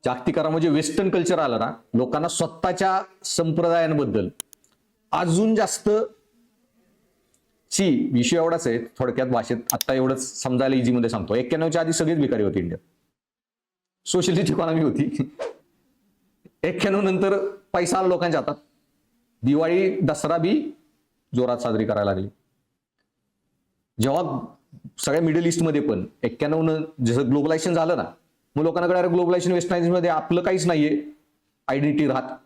जागतिकीकरण western culture आलं ना, लोकांना स्वतःच्या संप्रदायांबद्दल अजून जास्त विषय एवढाच आहे थोडक्यात भाषेत आता एवढंच समजायला इझी मध्ये सांगतो. 91च्या आधी सगळीच भिकारी होती इंडियात, सोशलिस्ट इकॉनॉमी होती. 91 नंतर पैसा आला लोकांच्या हातात, दिवाळी दसरा बी जोरात साजरी करायला लागली. जेव्हा सगळ्या मिडल ईस्ट मध्ये पण 91 जसं ग्लोबलायझेशन झालं ना, मग लोकांना कळलं ग्लोबलायझेशन वेस्टर्नायझेशन मध्ये आपलं काहीच नाहीये, आयडेंटिटी राहत,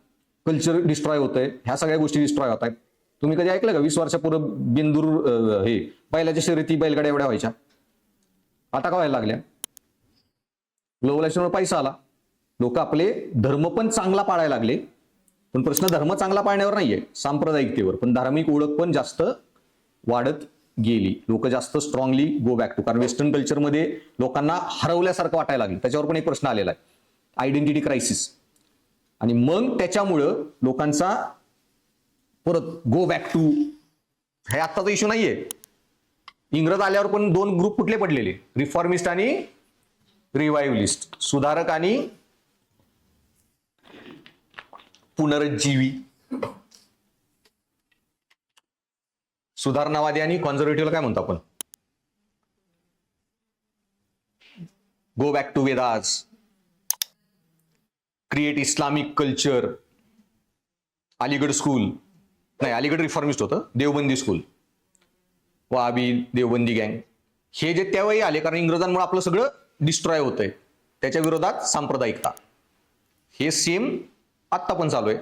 कल्चर डिस्ट्रॉय होतंय, ह्या सगळ्या गोष्टी डिस्ट्रॉय होत आहेत. तुम्ही कधी ऐकलं का 20 वर्षापूर्वी बिंदूर हे बैलाच्या शर्यती बैलगाड्या एवढ्या व्हायच्या, आता का व्हायला लागल्या? ग्लोबलायझेशनवर पैसा आला, लोक आपले धर्म पण चांगला पाळायला लागले. पण प्रश्न धर्म चांगला पाळण्यावर नाहीये, सांप्रदायिकतेवर. पण धार्मिक ओळख पण जास्त वाढत गेली, लोक जास्त स्ट्रॉंगली गो बॅक टू. कारण वेस्टर्न कल्चरमध्ये लोकांना हरवल्यासारखं वाटायला लागलं. त्याच्यावर पण एक प्रश्न आलेला आहे, आयडेंटिटी क्रायसिस. आणि मग त्याच्यामुळं लोकांचा परत गो बॅक टू, हे आत्ताचा इश्यू नाहीये. इंग्रज आल्यावर पण 2 ग्रुप कुठले पडलेले, रिफॉर्मिस्ट आणि रिवाइवलिस्ट, सुधारक आणि पुनरुज्जीवी. सुधारणावादी आणि कॉन्झर्वेटिव्हला काय म्हणतो आपण? Go back to Vedas, create Islamic culture. Aligarh school नाही, अलीगड रिफॉर्मिस्ट होतं, देवबंदी स्कूल, वहाबी देवबंदी गँग, हे जे त्यावेळी आले कारण इंग्रजांमुळे आपलं सगळं डिस्ट्रॉय होतंय. त्याच्या विरोधात सांप्रदायिकता, हे सेम आत्ता पण चालू आहे.